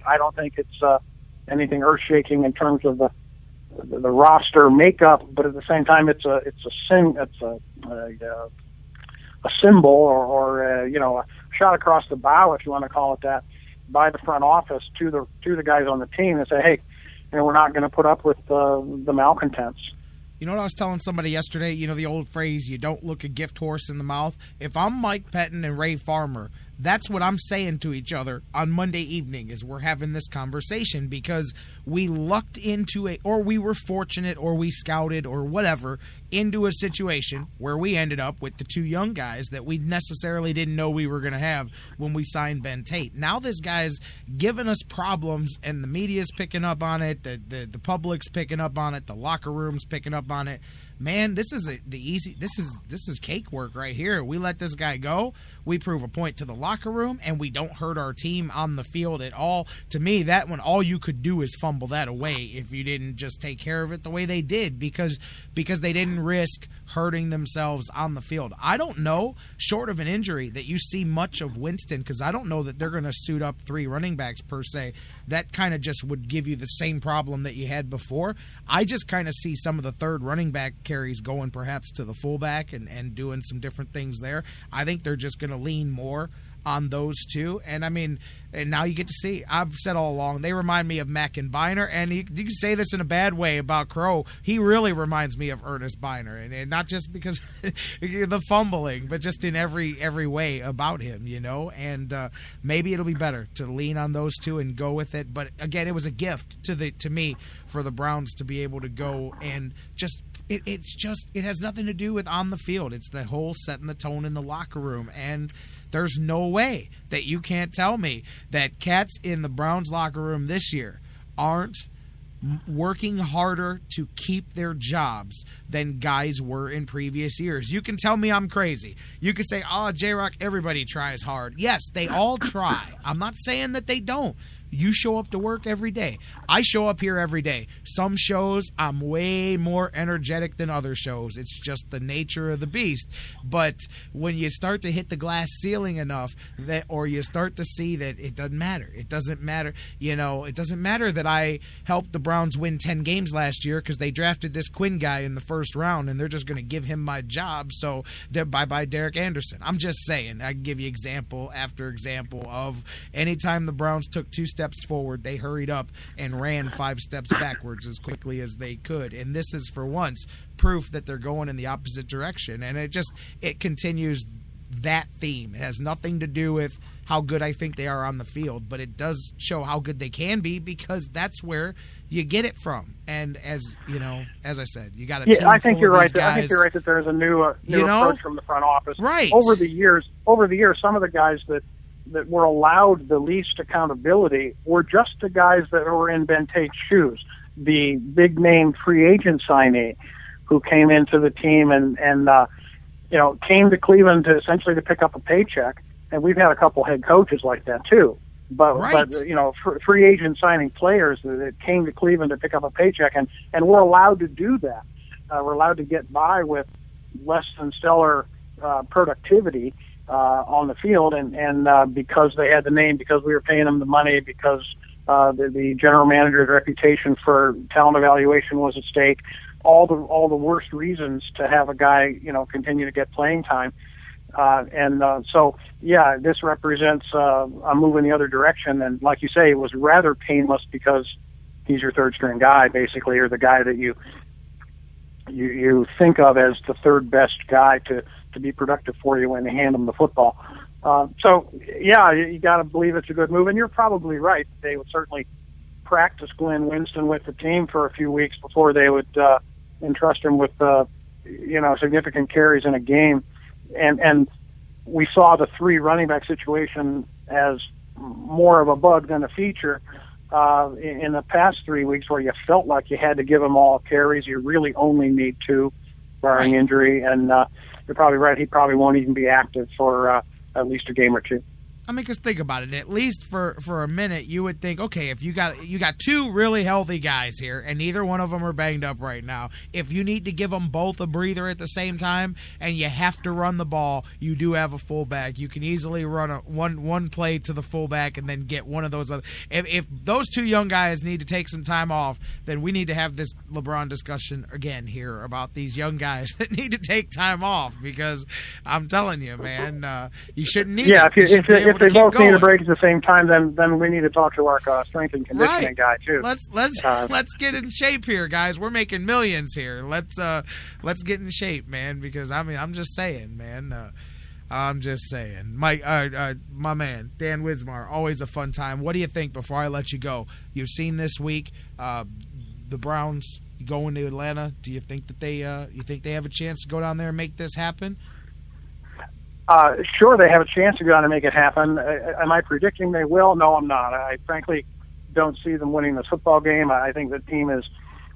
I don't think it's anything earth-shaking in terms of the roster makeup, but at the same time, it's a symbol or a shot across the bow, if you want to call it that, by the front office to the guys on the team and say, hey, we're not going to put up with the malcontents. You know what I was telling somebody yesterday? The old phrase, you don't look a gift horse in the mouth. If I'm Mike Pettin and Ray Farmer, that's what I'm saying to each other on Monday evening as we're having this conversation, because we lucked into or we were fortunate, or we scouted, or whatever, into a situation where we ended up with the two young guys that we necessarily didn't know we were going to have when we signed Ben Tate. Now this guy's giving us problems, and the media's picking up on it, the public's picking up on it, the locker room's picking up on it. Man, this is this is cake work right here. We let this guy go, we prove a point to the locker room, and we don't hurt our team on the field at all. To me, that one, all you could do is fumble that away if you didn't just take care of it the way they did, because they didn't risk hurting themselves on the field. I don't know, short of an injury, that you see much of Winston, because I don't know that they're going to suit up three running backs per se. That kind of just would give you the same problem that you had before. I just kind of see some of the third running back carries going perhaps to the fullback and doing some different things there. I think they're just going to lean more on those two. And I mean, and now you get to see, I've said all along, they remind me of Mack and Biner, and you can say this in a bad way about Crow. He really reminds me of Ernest Biner, and not just because the fumbling, but just in every way about him, and maybe it'll be better to lean on those two and go with it. But again, it was a gift to me for the Browns to be able to go and just, it has nothing to do with on the field. It's the whole setting the tone in the locker room. And there's no way that you can't tell me that cats in the Browns locker room this year aren't working harder to keep their jobs than guys were in previous years. You can tell me I'm crazy. You can say, J-Rock, everybody tries hard. Yes, they all try. I'm not saying that they don't. You show up to work every day. I show up here every day. Some shows I'm way more energetic than other shows. It's just the nature of the beast. But when you start to hit the glass ceiling enough, or you start to see that it doesn't matter. It doesn't matter. It doesn't matter that I helped the Browns win 10 games last year because they drafted this Quinn guy in the first round, and they're just going to give him my job. So bye-bye Derek Anderson. I'm just saying. I can give you example after example of anytime the Browns took 2 steps forward, they hurried up and ran 5 steps backwards as quickly as they could. And this is, for once, proof that they're going in the opposite direction. And it continues that theme. It has nothing to do with how good I think they are on the field, but it does show how good they can be, because that's where you get it from. And as I said, you got a team I think full you're of right. these guys. I think you're right that there's a new approach from the front office. Right. Over the years, some of the guys that were allowed the least accountability were just the guys that were in Ben Tate's shoes. The big name free agent signee who came into the team and came to Cleveland to pick up a paycheck. And we've had a couple head coaches like that too. But free agent signing players that came to Cleveland to pick up a paycheck, and we're allowed to do that. We're allowed to get by with less than stellar productivity on the field, and because they had the name, because we were paying them the money, because the general manager's reputation for talent evaluation was at stake, all the worst reasons to have a guy continue to get playing time. So this represents a move in the other direction, and like you say, it was rather painless because he's your third string guy, basically, or the guy that you think of as the third best guy to be productive for you when they hand them the football. You got to believe it's a good move, and you're probably right. They would certainly practice Glenn Winston with the team for a few weeks before they would entrust him with significant carries in a game. And we saw the 3 running back situation as more of a bug than a feature in the past 3 weeks, where you felt like you had to give them all carries. You really only need 2, barring injury. And you're probably right. He probably won't even be active for at least a game or 2. I mean, because think about it. At least for a minute, you would think, okay, if you got two really healthy guys here, and neither one of them are banged up right now, if you need to give them both a breather at the same time, and you have to run the ball, you do have a fullback. You can easily run one play to the fullback and then get one of those other. If those two young guys need to take some time off, then we need to have this LeBron discussion again here about these young guys that need to take time off, because I'm telling you, man, you shouldn't need it. If they both need a break at the same time, then we need to talk to our strength and conditioning guy too. Let's get in shape here, guys. We're making millions here. Let's get in shape, man. Because I mean, I'm just saying, man. I'm just saying, Mike, my man, Dan Wismar. Always a fun time. What do you think? Before I let you go, you've seen this week the Browns going to Atlanta. Do you think that they have a chance to go down there and make this happen? Sure, they have a chance to go down and make it happen. Am I predicting they will? No, I'm not. I frankly don't see them winning this football game. I think the team is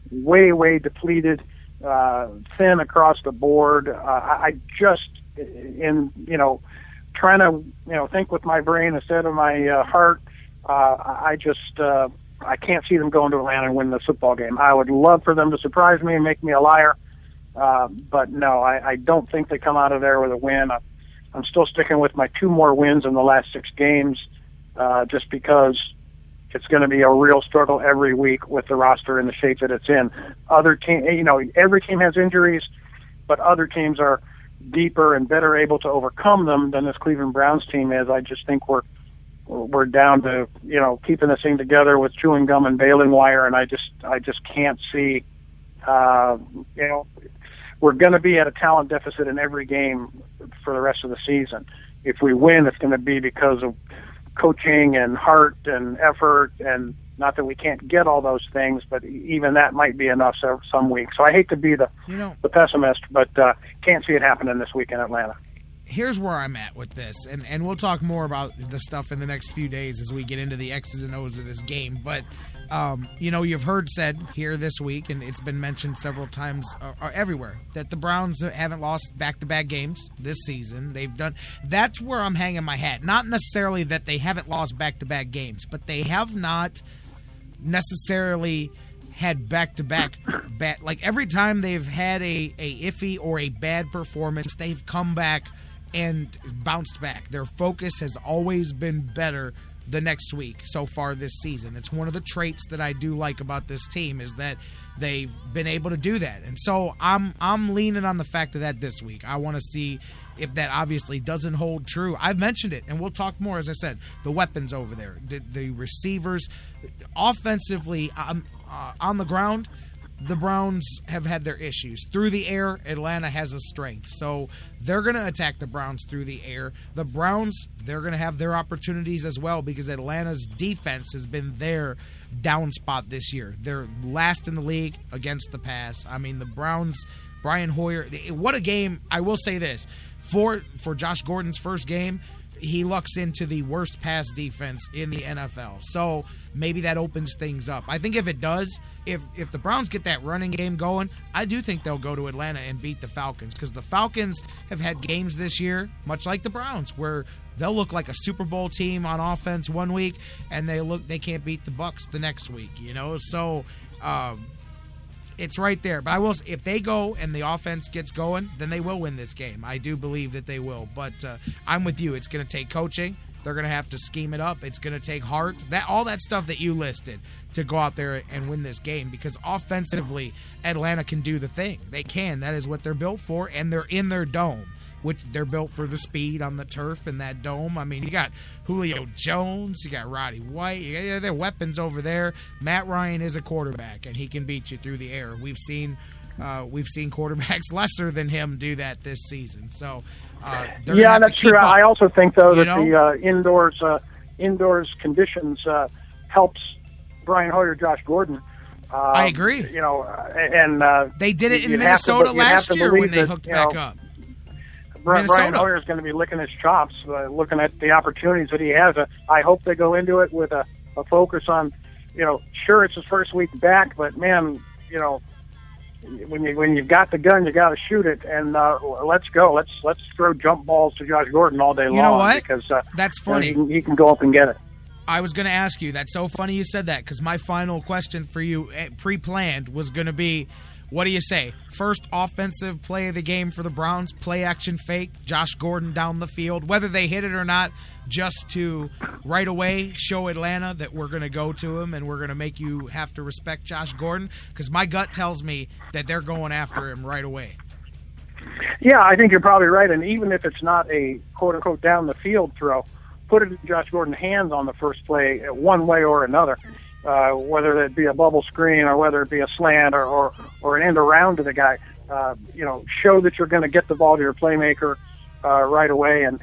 way, way depleted, thin across the board. I just, trying to, think with my brain instead of my heart, I can't see them going to Atlanta and winning the football game. I would love for them to surprise me and make me a liar. But no, I don't think they come out of there with a win. I'm still sticking with my 2 more wins in the last 6 games, just because it's going to be a real struggle every week with the roster in the shape that it's in. Other team, every team has injuries, but other teams are deeper and better able to overcome them than this Cleveland Browns team is. I just think we're down to keeping this thing together with chewing gum and baling wire, and I just can't see. We're going to be at a talent deficit in every game for the rest of the season. If we win, it's going to be because of coaching and heart and effort, and not that we can't get all those things, but even that might be enough some weeks. So I hate to be the pessimist, but can't see it happening this week in Atlanta. Here's where I'm at with this, and we'll talk more about the stuff in the next few days as we get into the X's and O's of this game, but you've heard said here this week, and it's been mentioned several times everywhere, that the Browns haven't lost back-to-back games this season. That's where I'm hanging my hat. Not necessarily that they haven't lost back-to-back games, but they have not necessarily had back-to-back bad. Like every time they've had a iffy or a bad performance, they've come back and bounced back. Their focus has always been better the next week so far this season. It's one of the traits that I do like about this team, is that they've been able to do that. And so I'm leaning on the fact of that this week. I want to see if that obviously doesn't hold true. I've mentioned it, and we'll talk more, as I said, the weapons over there, the receivers, offensively on the ground. The Browns have had their issues. Through the air, Atlanta has a strength. So they're going to attack the Browns through the air. The Browns, they're going to have their opportunities as well, because Atlanta's defense has been their down spot this year. They're last in the league against the pass. I mean, the Browns, Brian Hoyer, what a game. I will say this. For Josh Gordon's first game, he lucks into the worst pass defense in the NFL. So maybe that opens things up. I think if it does, if the Browns get that running game going, I do think they'll go to Atlanta and beat the Falcons, because the Falcons have had games this year, much like the Browns, where they'll look like a Super Bowl team on offense one week, and they can't beat the Bucs the next week. So it's right there. But if they go and the offense gets going, then they will win this game. I do believe that they will. But I'm with you. It's going to take coaching. They're going to have to scheme it up. It's going to take heart. All that stuff that you listed to go out there and win this game, because offensively, Atlanta can do the thing. They can. That is what they're built for, and they're in their dome, which they're built for the speed on the turf in that dome. I mean, you got Julio Jones, you got Roddy White, you got their weapons over there. Matt Ryan is a quarterback, and he can beat you through the air. We've seen quarterbacks lesser than him do that this season. So, that's true. I also think, though, that the indoors conditions helps Brian Hoyer, Josh Gordon. I agree. And they did it in Minnesota last year when they hooked back up. Brian Hoyer is going to be licking his chops, looking at the opportunities that he has. I hope they go into it with a focus on, sure, it's his first week back, but man, when you've got the gun, you got to shoot it, and let's go. Let's throw jump balls to Josh Gordon all day long. You know what? Because that's funny. He can go up and get it. I was going to ask you. That's so funny you said that, because my final question for you, pre-planned, was going to be, what do you say? First offensive play of the game for the Browns, play action fake, Josh Gordon down the field, whether they hit it or not, just to right away show Atlanta that we're going to go to him and we're going to make you have to respect Josh Gordon? Because my gut tells me that they're going after him right away. Yeah, I think you're probably right. And even if it's not a quote-unquote down-the-field throw, put it in Josh Gordon's hands on the first play one way or another, whether it be a bubble screen or whether it be a slant or an end around to the guy. Show that you're going to get the ball to your playmaker right away. And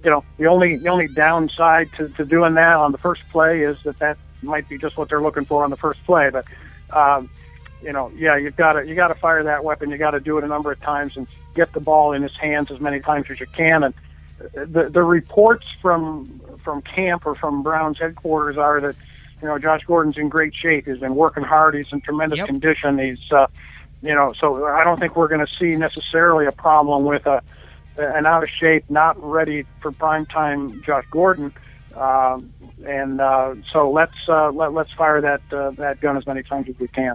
the only downside to doing that on the first play is that might be just what they're looking for on the first play. But you've got to fire that weapon. You got to do it a number of times and get the ball in his hands as many times as you can. And the reports from camp or from Browns headquarters are that Josh Gordon's in great shape. He's been working hard. He's in tremendous condition. He's so I don't think we're going to see necessarily a problem with an out of shape, not ready for prime time Josh Gordon. So let's fire that gun as many times as we can.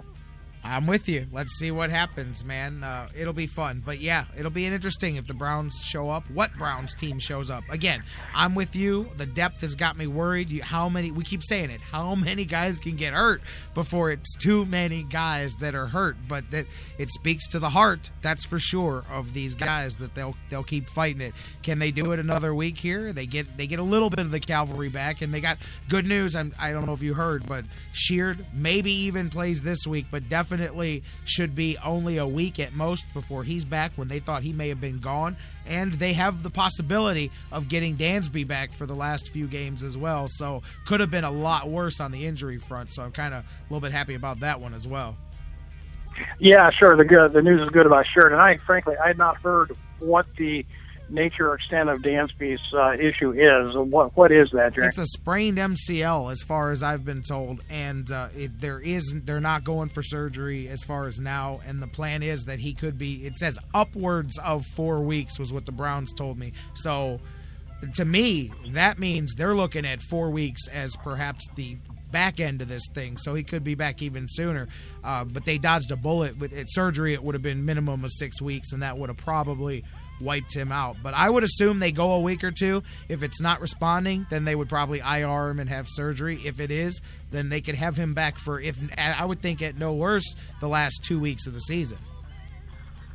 I'm with you. Let's see what happens, man. It'll be fun. But, yeah, it'll be interesting if the Browns show up. What Browns team shows up? Again, I'm with you. The depth has got me worried. We keep saying it, how many guys can get hurt before it's too many guys that are hurt? But that it speaks to the heart, that's for sure, of these guys, that they'll keep fighting it. Can they do it another week here? They get a little bit of the cavalry back, and they got good news. I don't know if you heard, but Sheard maybe even plays this week, but definitely should be only a week at most before he's back, when they thought he may have been gone. And they have the possibility of getting Dansby back for the last few games as well. So could have been a lot worse on the injury front. So I'm kind of a little bit happy about that one as well. Yeah, sure. The news is good about Sheard. And I had not heard what the nature or extent of Dansby's issue is. What is that, Jerry? It's a sprained MCL, as far as I've been told, and they're not going for surgery as far as now. And the plan is that he could be. It says upwards of 4 weeks was what the Browns told me. So, to me, that means they're looking at 4 weeks as perhaps the back end of this thing. So he could be back even sooner. But they dodged a bullet with surgery. It would have been minimum of 6 weeks, and that would have probably wiped him out. But I would assume they go a week or two. If it's not responding, then they would probably IR him and have surgery. If it is, then they could have him back for, I would think at no worse, the last 2 weeks of the season.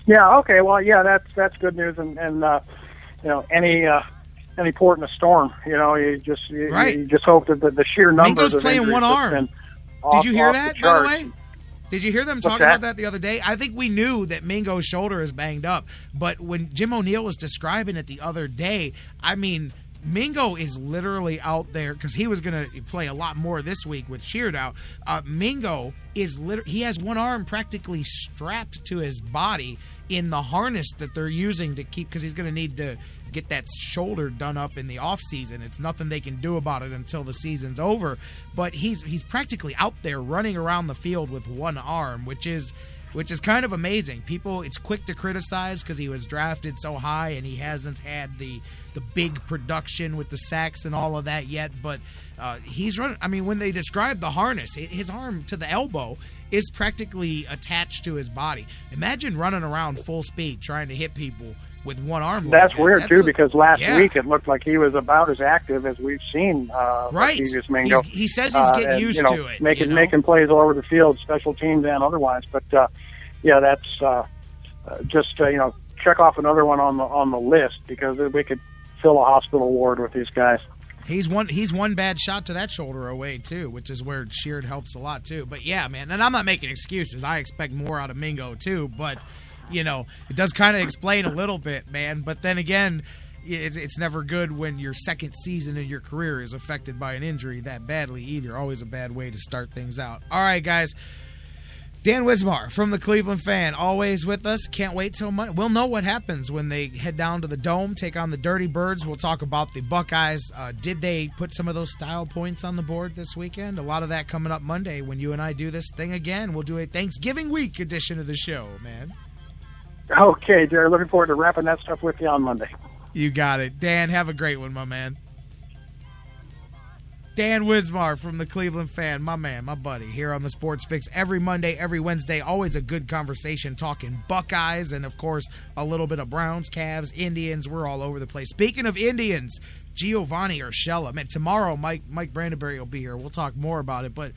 Yeah, okay. Well, yeah, that's good news. And any port in a storm, you just hope that the sheer numbers Mingo's playing one arm. Did you hear that, by the way? Did you hear them talking about that the other day? I think we knew that Mingo's shoulder is banged up, but when Jim O'Neill was describing it the other day, I mean, Mingo is literally out there, because he was going to play a lot more this week with Sheard out. Mingo is he has one arm practically strapped to his body in the harness that they're using to keep, because he's going to need to get that shoulder done up in the off season. It's nothing they can do about it until the season's over. But he's practically out there running around the field with one arm, which is kind of amazing. People, it's quick to criticize because he was drafted so high and he hasn't had the big production with the sacks and all of that yet. But he's running. I mean, when they describe the harness, his arm to the elbow is practically attached to his body. Imagine running around full speed trying to hit people with one arm. That's weird, too, because last week it looked like he was about as active as we've seen previous Mingo. He says he's getting used to it. Making plays all over the field, special teams and otherwise. But, that's just check off another one on the list, because we could fill a hospital ward with these guys. He's one bad shot to that shoulder away, too, which is where Sheard helps a lot, too. But, yeah, man, and I'm not making excuses. I expect more out of Mingo, too, but it does kind of explain a little bit, man. But then again, it's never good when your second season in your career is affected by an injury that badly either. Always a bad way to start things out. All right, guys. Dan Wismar from the Cleveland Fan, always with us. Can't wait till Monday. We'll know what happens when they head down to the Dome, take on the Dirty Birds. We'll talk about the Buckeyes. Did they put some of those style points on the board this weekend? A lot of that coming up Monday when you and I do this thing again. We'll do a Thanksgiving week edition of the show, man. Okay, Jerry. Looking forward to wrapping that stuff with you on Monday. You got it. Dan, have a great one, my man. Dan Wismar from the Cleveland Fan, my man, my buddy, here on the Sports Fix every Monday, every Wednesday. Always a good conversation talking Buckeyes and, of course, a little bit of Browns, Cavs, Indians. We're all over the place. Speaking of Indians, Giovanni Urshela. Man, tomorrow Mike Brandenberry will be here. We'll talk more about it, but